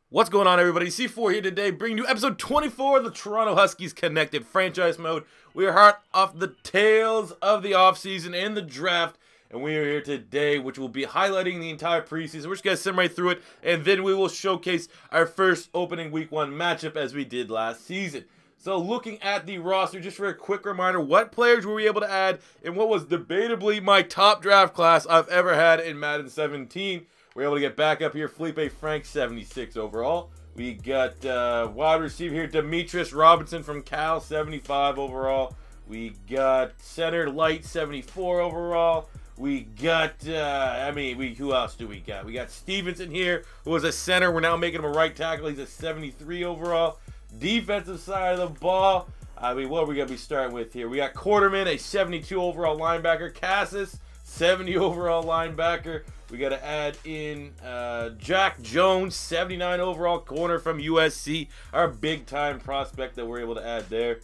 What's going on, everybody? C4 here today, bringing you episode 24 of the Toronto Huskies Connected Franchise Mode. We are hot off the tails of the offseason and the draft, and we are here today, which will be highlighting the entire preseason. We're just going to sim right through it, and then we will showcase our first opening week 1 matchup as we did last season. So looking at the roster, just for a quick reminder, what players were we able to add in what was debatably my top draft class I've ever had in Madden 17. We're able to get back up here. Felipe Frank, 76 overall. We got wide receiver here, Demetrius Robinson from Cal, 75 overall. We got center Light, 74 overall. We got, who else do we got? We got Stevenson here, who was a center. We're now making him a right tackle. He's a 73 overall. Defensive side of the ball, what are we going to be starting with here? We got Quarterman, a 72 overall linebacker. Cassis, 70 overall linebacker. We got to add in Jack Jones, 79 overall corner from USC. Our big-time prospect that we're able to add there.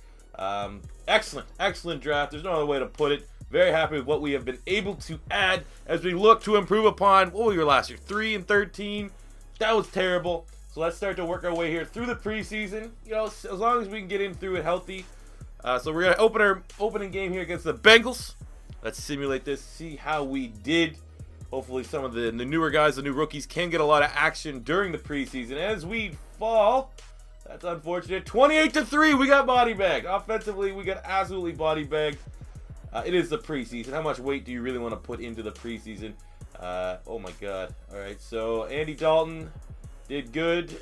Excellent draft. There's no other way to put it. Very happy with what we have been able to add as we look to improve upon, what we were last year, 3-13. That was terrible. So let's start to work our way here through the preseason. You know, as long as we can get in through it healthy. So we're going to open our opening game here against the Bengals. Let's simulate this, see how we did. Hopefully some of the newer guys, the new rookies, can get a lot of action during the preseason. As we fall, that's unfortunate. 28-3, we got body bagged. Offensively, we got absolutely body bagged. It is the preseason. How much weight do you really want to put into the preseason? Oh my God. All right, so Andy Dalton did good.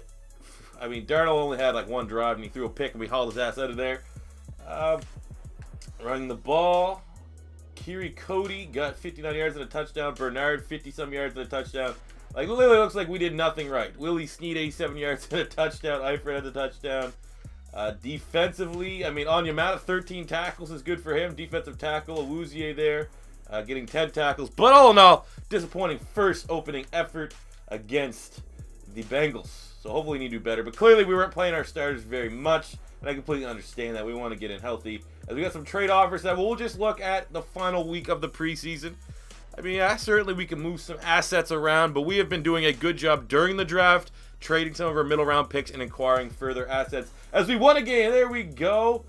I mean, Darnold only had like one drive, and he threw a pick, and we hauled his ass out of there. Running the ball. Kiri Cody got 59 yards and a touchdown. Bernard, 50-some yards and a touchdown. Like, literally looks like we did nothing right. Willie Snead, 87 yards and a touchdown. Eifert had the touchdown. Defensively, I mean, Onyemata, 13 tackles is good for him. Defensive tackle, Awuzie there, getting 10 tackles. But all in all, disappointing first opening effort against the Bengals. So hopefully we need to do better. But clearly we weren't playing our starters very much. And I completely understand that. We want to get in healthy. As we got some trade offers that we'll just look at the final week of the preseason. I mean, yeah, certainly we can move some assets around, but we have been doing a good job during the draft, trading some of our middle round picks and acquiring further assets. As we won a game, there we go,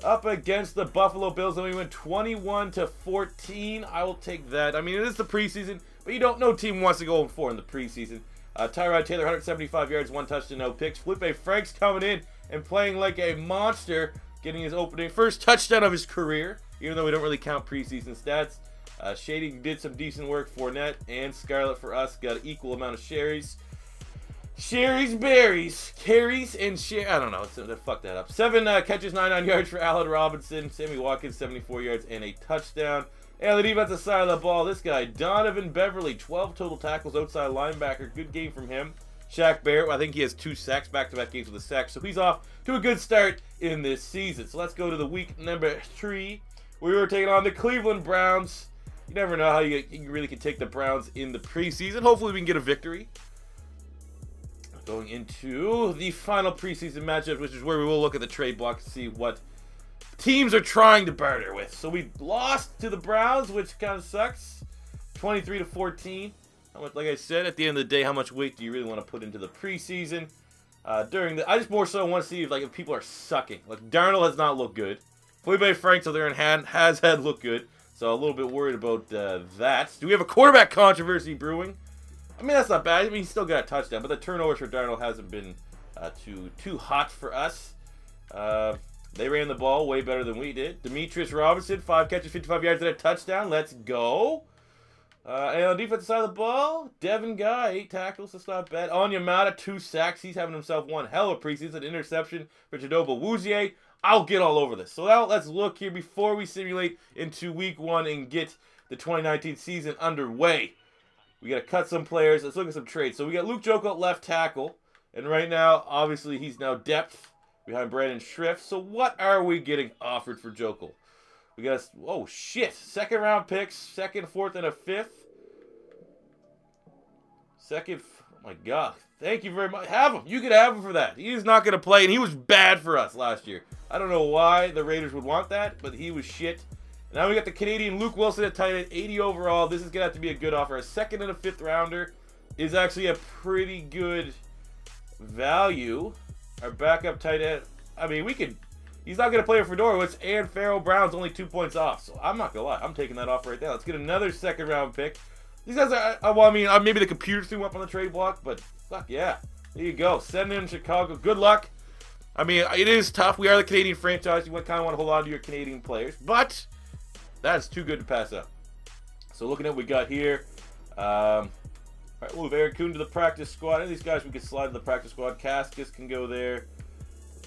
up against the Buffalo Bills, and we went 21-14. I will take that. I mean, it is the preseason, but you don't know team wants to go 4 in the preseason. Tyrod Taylor, 175 yards, 1 touchdown, no picks. Felipe Frank's coming in and playing like a monster, getting his first touchdown of his career, even though we don't really count preseason stats. Shady did some decent work. Fournette and Scarlett for us got an equal amount of carries, and share. I don't know. Fuck that up. 7 catches, 99 yards for Allen Robinson. Sammy Watkins, 74 yards and a touchdown. And the defensive side of the ball, this guy, Donovan Beverly, 12 total tackles, outside linebacker. Good game from him. Shaq Barrett, I think he has 2 sacks, back-to-back games with a sack. So he's off to a good start in this season. So let's go to the week number 3. We were taking on the Cleveland Browns. You never know how you really can take the Browns in the preseason. Hopefully we can get a victory. Going into the final preseason matchup, which is where we will look at the trade block to see what teams are trying to barter with. So we lost to the Browns, which kind of sucks. 23-14. Like I said, at the end of the day, how much weight do you really want to put into the preseason? I just more so want to see if people are sucking. Like, Darnold has not looked good. Felipe Frank, on the other hand, has had looked good. So a little bit worried about that. Do we have a quarterback controversy brewing? I mean, that's not bad. I mean, he still got a touchdown, but the turnovers for Darnold hasn't been too hot for us. They ran the ball way better than we did. Demetrius Robinson, 5 catches, 55 yards and a touchdown. Let's go. And on the defensive side of the ball, Devin Guy, 8 tackles. That's not bad. Onyemata, 2 sacks. He's having himself one hell of a preseason. An interception for Chidobe Awuzie. I'll get all over this. So now let's look here before we simulate into week 1 and get the 2019 season underway. We got to cut some players. Let's look at some trades. So we got Luke Jokel at left tackle. And right now, obviously, he's now depth behind Brandon Schrift. So what are we getting offered for Jokel? We got, oh shit, 2nd round picks, 2nd, 4th, and a 5th. Oh my God. Thank you very much. Have him. You could have him for that. He's not going to play, and he was bad for us last year. I don't know why the Raiders would want that, but he was shit. Now we got the Canadian Luke Wilson at tight end, 80 overall. This is going to have to be a good offer. A 2nd and a 5th rounder is actually a pretty good value our backup tight end. I mean, we could. He's not going to play with Fedorowicz, and Pharaoh Brown's only 2 points off. So I'm not going to lie. I'm taking that off right now. Let's get another second-round pick. These guys are, well, I mean, maybe the computer threw up on the trade block, but fuck yeah. There you go. Send in Chicago. Good luck. I mean, it is tough. We are the Canadian franchise. You kind of want to hold on to your Canadian players, but that's too good to pass up. So looking at what we got here. All right, we'll move Eric Kuhn to the practice squad. Any of these guys we can slide to the practice squad. Cascas can go there.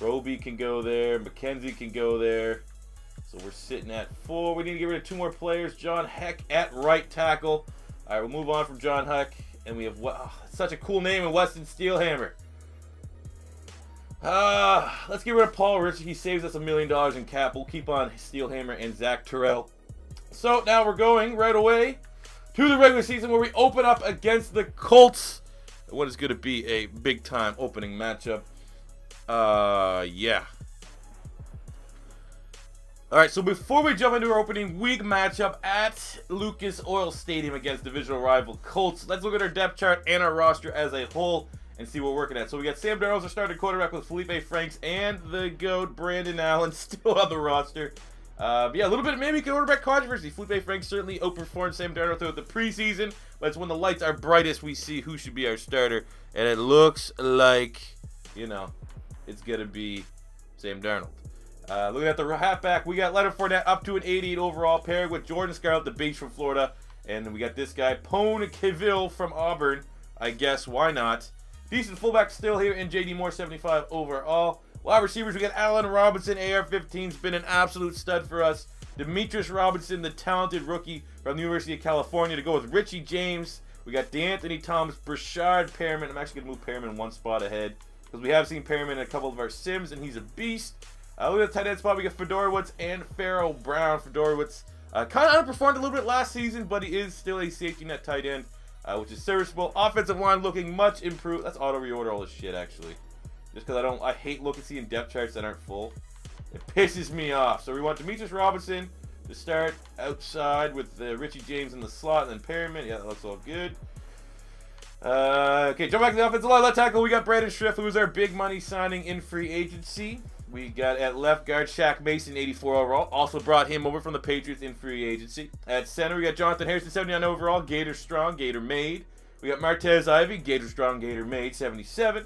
Roby can go there. McKenzie can go there. So we're sitting at 4. We need to get rid of 2 more players. John Heck at right tackle. All right, we'll move on from John Heck. And we have such a cool name in Weston Steelhammer. Let's get rid of Paul Rich. He saves us $1 million in cap. We'll keep on Steelhammer and Zach Terrell. So now we're going right away to the regular season where we open up against the Colts. What is going to be a big-time opening matchup. Yeah. Alright, so before we jump into our opening week matchup at Lucas Oil Stadium against divisional rival Colts, let's look at our depth chart and our roster as a whole and see what we're working at. So we got Sam Darnold as our starting quarterback with Felipe Franks and the GOAT Brandon Allen still on the roster. But yeah, a little bit of maybe quarterback controversy. Felipe Franks certainly outperformed Sam Darnold throughout the preseason, but it's when the lights are brightest we see who should be our starter, and it looks like, you know, it's going to be Sam Darnold. Looking at the halfback, we got Leonard Fournette up to an 88 overall, paired with Jordan Scarlett, the beast from Florida. And then we got this guy, Pone Cavill from Auburn. I guess, why not? Decent fullback still here in J.D. Moore, 75 overall. Wide receivers, we got Allen Robinson, AR-15's been an absolute stud for us. Demetrius Robinson, the talented rookie from the University of California, to go with Richie James. We got DeAnthony Thomas, Brashard Perriman. I'm actually going to move Perriman 1 spot ahead, because we have seen Perriman in a couple of our sims, and he's a beast. Look at the tight end spot. We got Fedorowicz and Pharaoh Brown. Fedorowicz kind of underperformed a little bit last season, but he is still a safety net tight end, which is serviceable. Offensive line looking much improved. Let's auto reorder all this shit, actually, just because I hate seeing depth charts that aren't full. It pisses me off. So we want Demetrius Robinson to start outside with Richie James in the slot, and then Perriman. Yeah, that looks all good. Okay, jump back to the offensive line. Left tackle, we got Brandon Schrift, who was our big money signing in free agency. We got at left guard Shaq Mason, 84 overall. Also brought him over from the Patriots in free agency. At center, we got Jonathan Harrison, 79 overall. Gator strong, Gator made. We got Martez Ivy, Gator strong, Gator made, 77.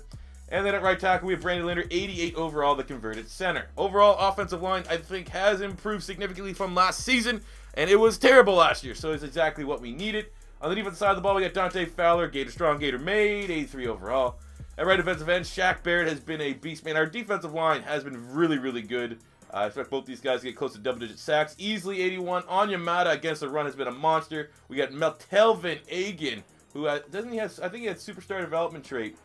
And then at right tackle, we have Brandon Linder, 88 overall, the converted center. Overall, offensive line, I think, has improved significantly from last season, and it was terrible last year, so it's exactly what we needed. On the defensive side of the ball, we got Dante Fowler, Gator strong, Gator made, 83 overall. At right defensive end, Shaq Barrett has been a beast. Man, our defensive line has been really, really good. I expect both these guys to get close to double-digit sacks. Easily 81. Onyemata against the run has been a monster. We got Meltelvin Egan, who doesn't he have? I think he had superstar development trait.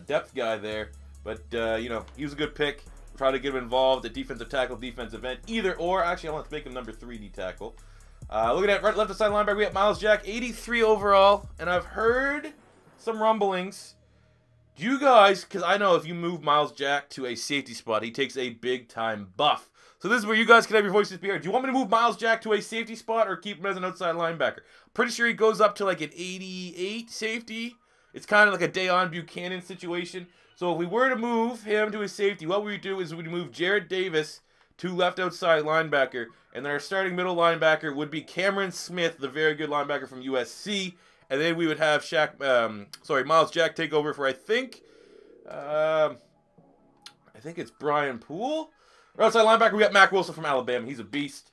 Depth guy there, but you know, he was a good pick. Try to get him involved at defensive tackle, defensive end, either or. Actually, I want to make him number 3 D tackle. Looking at right left side linebacker, we got Myles Jack, 83 overall, and I've heard some rumblings. Do you guys, because I know if you move Myles Jack to a safety spot, he takes a big-time buff. So this is where you guys can have your voices be heard. Do you want me to move Myles Jack to a safety spot or keep him as an outside linebacker? Pretty sure he goes up to like an 88 safety. It's kind of like a Dayon Buchanan situation. So if we were to move him to a safety, what we would do is we'd move Jared Davis to left outside linebacker. And then our starting middle linebacker would be Cameron Smith, the very good linebacker from USC. And then we would have Myles Jack take over for, I think it's Brian Poole. Our outside linebacker, we got Mac Wilson from Alabama. He's a beast.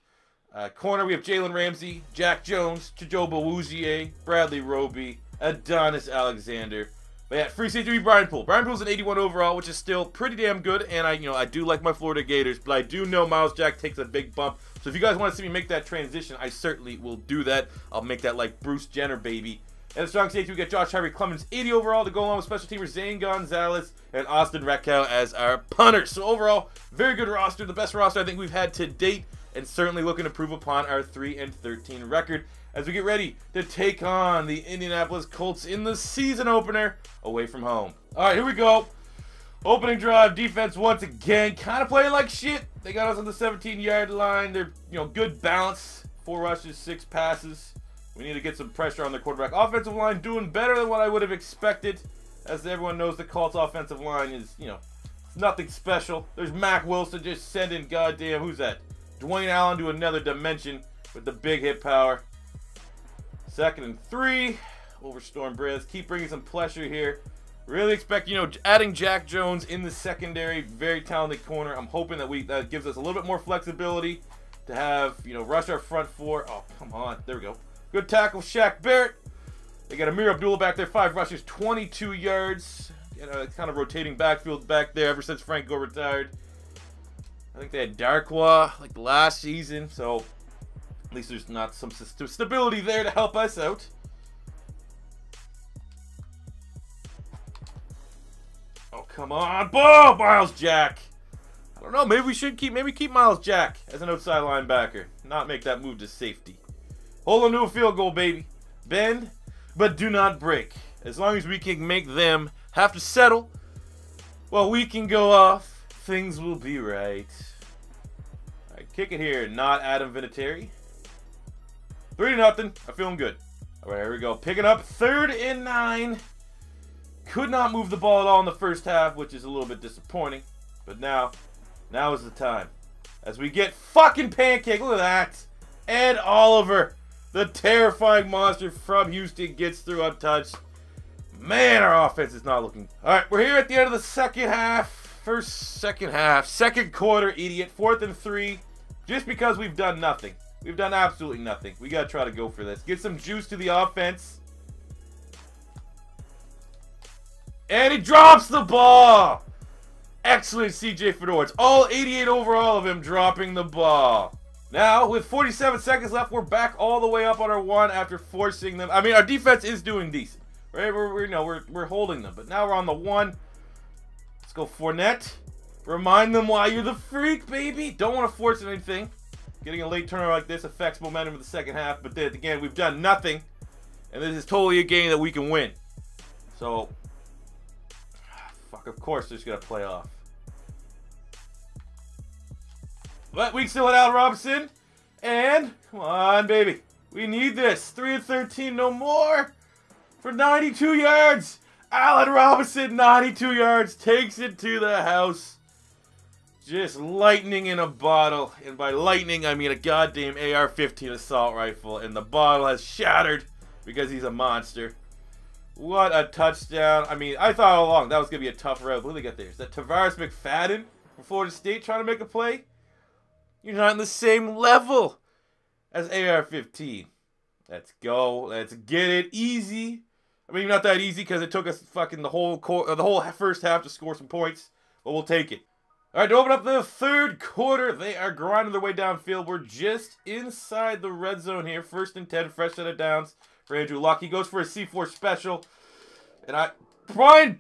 Corner, we have Jalen Ramsey, Jack Jones, Chijoba Wuzie, Bradley Roby, Adonis Alexander. But yeah, free safety, Brian Poole. Brian Poole's an 81 overall, which is still pretty damn good. And I do like my Florida Gators, but I do know Myles Jack takes a big bump. So if you guys want to see me make that transition, I certainly will do that. I'll make that like Bruce Jenner, baby. And the strong safety, we got Josh Harvey Clemens, 80 overall, to go along with special teamers Zane Gonzalez and Austin Reckow as our punters. So overall, very good roster, the best roster I think we've had to date, and certainly looking to improve upon our 3-13 record as we get ready to take on the Indianapolis Colts in the season opener away from home. All right, here we go. Opening drive, defense once again, kind of playing like shit. They got us on the 17-yard line. They're, good balance. 4 rushes, 6 passes. We need to get some pressure on their quarterback. Offensive line doing better than what I would have expected. As everyone knows, the Colts offensive line is, you know, it's nothing special. There's Mac Wilson just sending goddamn, who's that? Dwayne Allen to another dimension with the big hit power. 2nd and 3 over Storm Briz. Keep bringing some pressure here. Really expect, you know, adding Jack Jones in the secondary. Very talented corner. I'm hoping that gives us a little bit more flexibility to have, you know, rush our front 4. Oh, come on. There we go. Good tackle, Shaq Barrett. They got Amir Abdullah back there. 5 rushes, 22 yards. You know, it's kind of rotating backfield back there ever since Frank Gore retired. I think they had Darkwa like last season, so at least there's not some stability there to help us out. Oh, come on. Oh, Miles Jack. I don't know. Maybe we should keep Miles Jack as an outside linebacker. Not make that move to safety. Hold on to a field goal, baby. Bend, but do not break. As long as we can make them have to settle, well, we can go off. Things will be right. All right, kick it here. Not Adam Vinatieri. 3-0. I'm feeling good. All right, here we go. Picking up 3rd and 9. Could not move the ball at all in the first half, which is a little bit disappointing. But now is the time. As we get fucking pancake. Look at that. Ed Oliver, the terrifying monster from Houston, gets through untouched. Man, our offense is not looking. All right, we're here at the end of the second half. Second quarter, idiot. 4th and 3. Just because we've done nothing. We've done absolutely nothing. We got to try to go for this. Get some juice to the offense. And he drops the ball. Excellent CJ Fedorowicz. All 88 overall of him dropping the ball. Now, with 47 seconds left, we're back all the way up on our 1 after forcing them. I mean, our defense is doing decent. Right? We're holding them. But now we're on the 1. Let's go Fournette. Remind them why you're the freak, baby. Don't want to force anything. Getting a late turnover like this affects momentum of the second half. But then again, we've done nothing. And this is totally a game that we can win. So, fuck, of course they're just going to play off. But we still had Allen Robinson. And, come on, baby. We need this. 3 and 13, no more. For 92 yards. Allen Robinson, 92 yards. Takes it to the house. Just lightning in a bottle. And by lightning, I mean a goddamn AR-15 assault rifle. And the bottle has shattered because he's a monster. What a touchdown. I mean, I thought all along that was going to be a tough road. What do they got there? Is that Tavares McFadden from Florida State trying to make a play? You're not in the same level as AR-15. Let's go. Let's get it easy. I mean, not that easy because it took us fucking the whole first half to score some points. But we'll take it. All right, to open up the third quarter, they are grinding their way downfield. We're just inside the red zone here. 1st and 10, fresh set of downs for Andrew Luck. He goes for a C4 special. And Brian.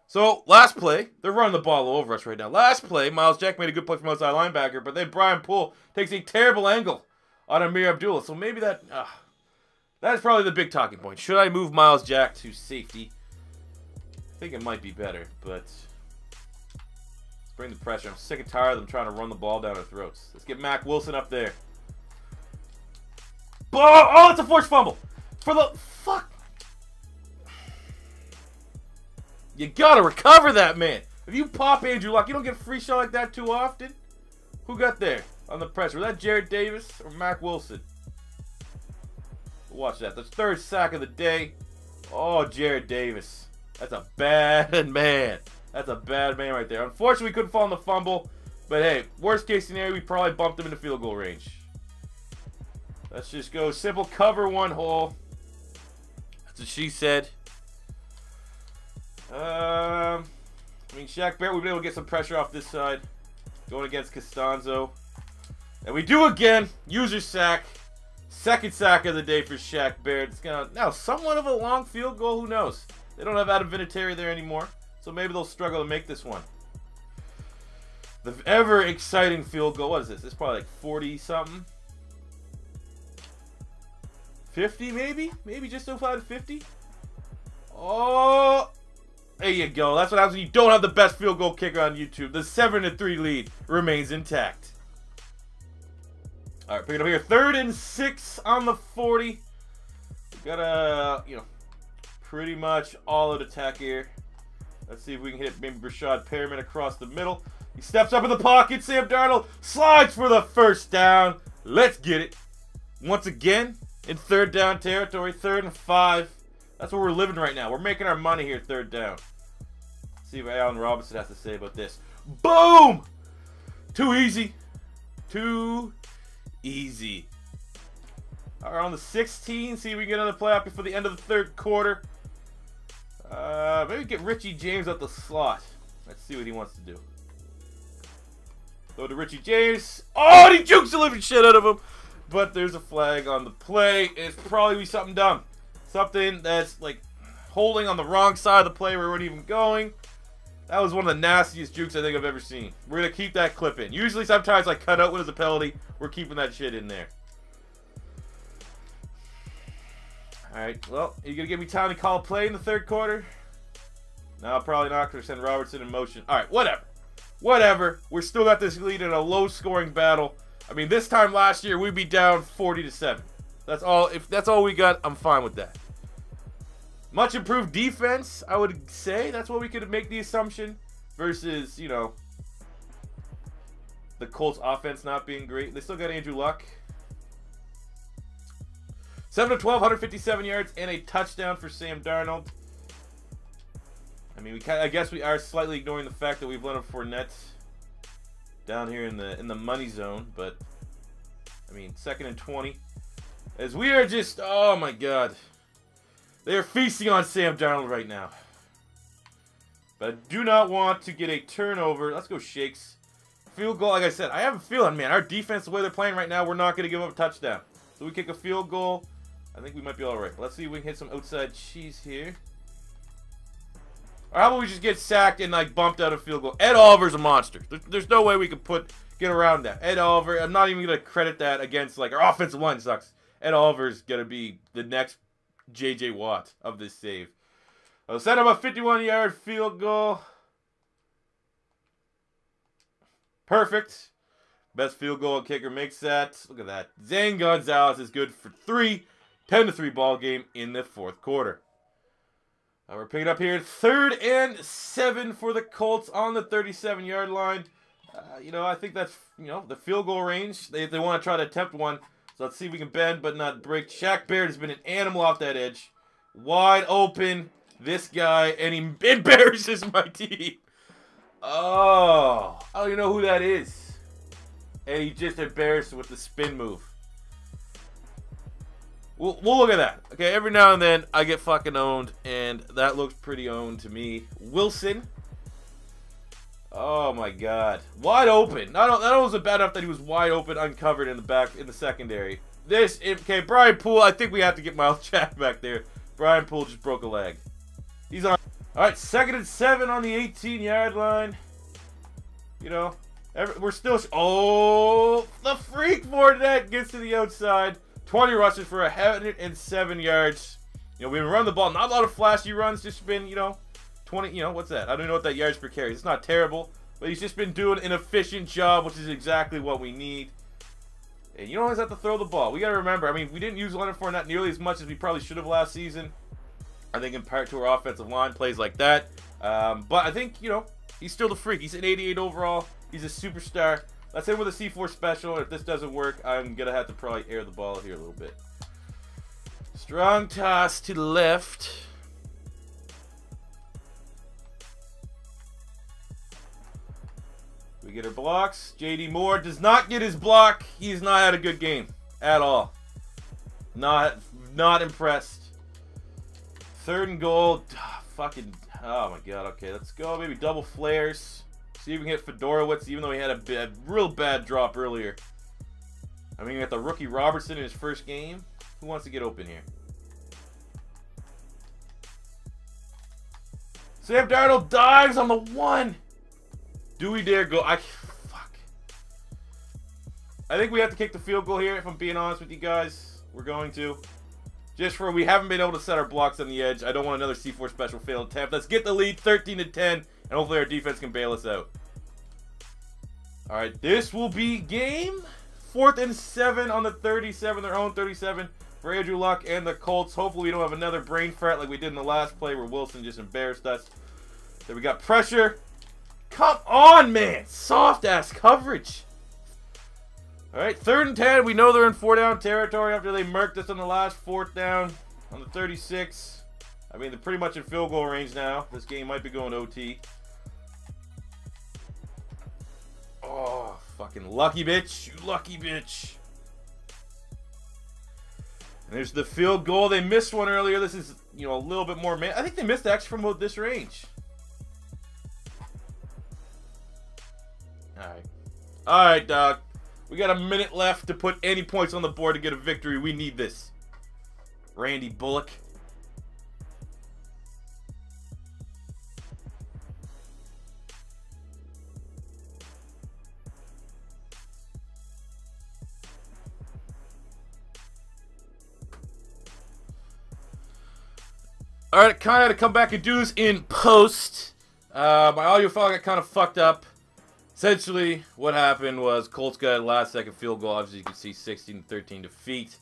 So, last play, they're running the ball over us right now. Last play, Miles Jack made a good play from outside linebacker, but then Brian Poole takes a terrible angle on Amir Abdullah. So maybe that is probably the big talking point. Should I move Miles Jack to safety? I think it might be better, but let's bring the pressure. I'm sick and tired of them trying to run the ball down our throats. Let's get Mac Wilson up there. Oh, it's a forced fumble. For the fuck. You gotta recover that, man. If you pop Andrew Luck, you don't get a free shot like that too often. Who got there on the pressure? Was that Jared Davis or Mac Wilson? Watch that. That's 3rd sack of the day. Oh, Jared Davis. That's a bad man. That's a bad man right there. Unfortunately, we couldn't fall on the fumble. But hey, worst case scenario, we probably bumped him into field goal range. Let's just go simple cover 1 hole. That's what she said. I mean, Shaq Barrett, we've been able to get some pressure off this side. Going against Costanzo. And we do again. User sack. 2nd sack of the day for Shaq Barrett. It's gonna now somewhat of a long field goal. Who knows? They don't have Adam Vinatieri there anymore. So maybe they'll struggle to make this one. The ever exciting field goal. What is this? This is probably like 40-something. 50 maybe? Maybe just over 50? Oh, there you go. That's what happens when you don't have the best field goal kicker on YouTube. The 7-3 lead remains intact. All right, pick it up here. 3rd and 6 on the 40. We gotta, pretty much all out attack here. Let's see if we can hit maybe Rashad Perriman across the middle. He steps up in the pocket. Sam Darnold slides for the first down. Let's get it. Once again, in third down territory, 3rd and 5. That's where we're living right now. We're making our money here, 3rd down. Let's see what Allen Robinson has to say about this. Boom! Too easy. Too easy. All right, on the 16. See if we can get another play out before the end of the 3rd quarter. Maybe get Richie James at the slot. Let's see what he wants to do. Throw to Richie James. Oh, and he jukes the living shit out of him. But there's a flag on the play. It's probably be something dumb. Something that's like holding on the wrong side of the play where we weren't even going. That was one of the nastiest jukes I think I've ever seen. We're going to keep that clip in. Usually sometimes I cut out when there's a penalty. We're keeping that shit in there. Alright, well, are you going to give me time to call a play in the 3rd quarter? No, probably not, because I send Robertson in motion. Alright, whatever. Whatever. We're still got this lead in a low-scoring battle. I mean, this time last year, we'd be down 40-7. That's all. If that's all we got, I'm fine with that. Much improved defense, I would say. That's what we could make the assumption. Versus, you know, the Colts offense not being great. They still got Andrew Luck. 7 of 12, 157 yards, and a touchdown for Sam Darnold. I mean, I guess we are slightly ignoring the fact that we've let him Fournette down here in the money zone, but I mean, 2nd and 20. As we are just, oh my God, they are feasting on Sam Darnold right now. But I do not want to get a turnover. Let's go Shakes. Field goal, like I said, I have a feeling, man, our defense, the way they're playing right now, we're not going to give up a touchdown. So we kick a field goal. I think we might be all right. Let's see if we can hit some outside cheese here. Or how about we just get sacked and like bumped out of field goal? Ed Oliver's a monster. There's no way we could get around that. Ed Oliver, I'm not even going to credit that against like our offensive line sucks. Ed Oliver's going to be the next J.J. Watt of this save. I'll set up a 51-yard field goal. Perfect. Best field goal kicker makes that. Look at that. Zane Gonzalez is good for 3. 10-3 ball game in the 4th quarter. We're picking up here 3rd and 7 for the Colts on the 37-yard line. You know, I think that's, you know, the field goal range. They want to try to attempt one. So let's see if we can bend but not break. Shaq Barrett has been an animal off that edge. Wide open. This guy, and he embarrasses my team. Oh, I don't even know who that is. And he just embarrassed with the spin move. We'll look at that. Okay, every now and then I get fucking owned, and that looks pretty owned to me. Wilson. Oh my God, wide open. Not only was it bad enough that he was wide open, uncovered in the back in the secondary. Okay, Brian Poole. I think we have to get Miles Jack back there. Brian Poole just broke a leg. He's on. All right, 2nd and 7 on the 18-yard line. You know, we're still. Oh, the freak Fournette gets to the outside. 20 rushes for 107 yards. You know, we've been running the ball. Not a lot of flashy runs. Just been, you know, 20, you know, what's that? I don't know what that yards per carry is. It's not terrible. But he's just been doing an efficient job, which is exactly what we need. And you don't always have to throw the ball. We got to remember, I mean, we didn't use Leonard Fournette nearly as much as we probably should have last season. I think in part to our offensive line plays like that. But I think, you know, he's still the freak. He's an 88 overall. He's a superstar. Let's hit with a C4 special. If this doesn't work, I'm going to have to probably air the ball here a little bit. Strong toss to the left. We get our blocks. J.D. Moore does not get his block. He's not had a good game at all. Not impressed. 3rd and goal. Fucking, oh my God. Okay, let's go. Maybe double flares. See if we can hit Fedorowicz, even though he had a real bad drop earlier. I mean, we got the rookie Robertson in his first game. Who wants to get open here? Sam Darnold dives on the 1. Do we dare go? Fuck. I think we have to kick the field goal here, if I'm being honest with you guys. We're going to. Just for we haven't been able to set our blocks on the edge. I don't want another C4 special failed attempt. Let's get the lead 13-10. And hopefully our defense can bail us out. All right, this will be game 4th and 7 on the 37, their own 37. for Andrew Luck and the Colts. Hopefully we don't have another brain fart like we did in the last play where Wilson just embarrassed us. Then we got pressure. Come on, man. Soft-ass coverage. All right, 3rd and 10. We know they're in 4-down territory after they murked us on the last 4th down on the 36. I mean, they're pretty much in field goal range now. This game might be going OT. Oh, fucking lucky bitch. You lucky bitch. And there's the field goal. They missed one earlier. This is, you know, a little bit more. I think they missed actually from this range. All right. All right, dog. We got a minute left to put any points on the board to get a victory. We need this. Randy Bullock. Alright, kind of had to come back and do this in post. My audio file got kind of fucked up. Essentially, what happened was Colts got a last-second field goal. Obviously, you can see 16-13 defeat.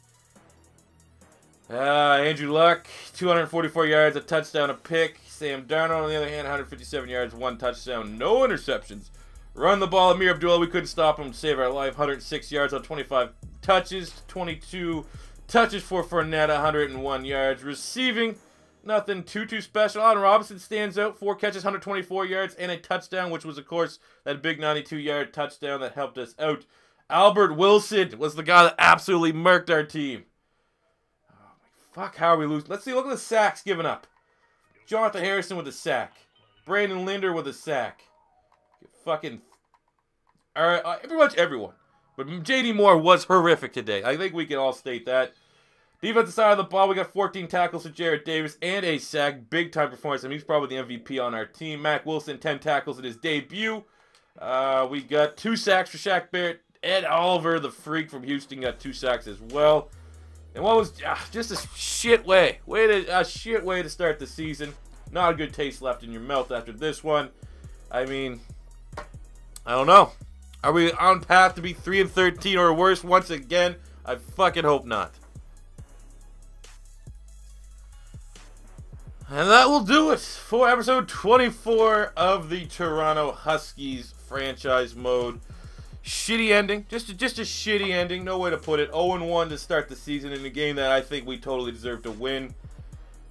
Andrew Luck, 244 yards, a touchdown, a pick. Sam Darnold, on the other hand, 157 yards, 1 touchdown, no interceptions. Run the ball, Amir Abdullah, we couldn't stop him, save our life. 106 yards on 25 touches, 22 touches for Fournette, 101 yards. Receiving, nothing too special. Allen Robinson stands out. 4 catches, 124 yards, and a touchdown, which was, of course, that big 92-yard touchdown that helped us out. Albert Wilson was the guy that absolutely murked our team. Oh, my fuck, how are we losing? Let's see, look at the sacks given up. Jonathan Harrison with a sack. Brandon Linder with a sack. Fucking... pretty much everyone. But J.D. Moore was horrific today. I think we can all state that. Defensive side of the ball, we got 14 tackles for Jarrett Davis and a sack. Big-time performance. I mean, he's probably the MVP on our team. Mac Wilson, 10 tackles in his debut. We got 2 sacks for Shaq Barrett. Ed Oliver, the freak from Houston, got 2 sacks as well. And what was just a shit way. A shit way to start the season. Not a good taste left in your mouth after this one. I mean, I don't know. Are we on path to be 3-13 or worse once again? I fucking hope not. And that will do it for episode 24 of the Toronto Huskies franchise mode. Shitty ending. Just a shitty ending. No way to put it. 0-1 to start the season in a game that I think we totally deserve to win.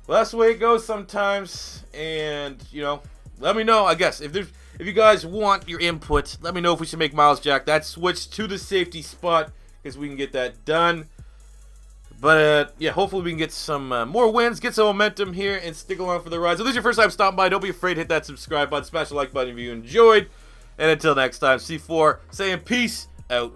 Well, that's the way it goes sometimes. And, you know, let me know, I guess. If you guys want your input, let me know if we should make Myles Jack that switch to the safety spot, because we can get that done. But, yeah, hopefully we can get some more wins, get some momentum here, and stick along for the ride. So if this is your first time stopping by, don't be afraid to hit that subscribe button, smash the like button if you enjoyed. And until next time, C4 saying peace out.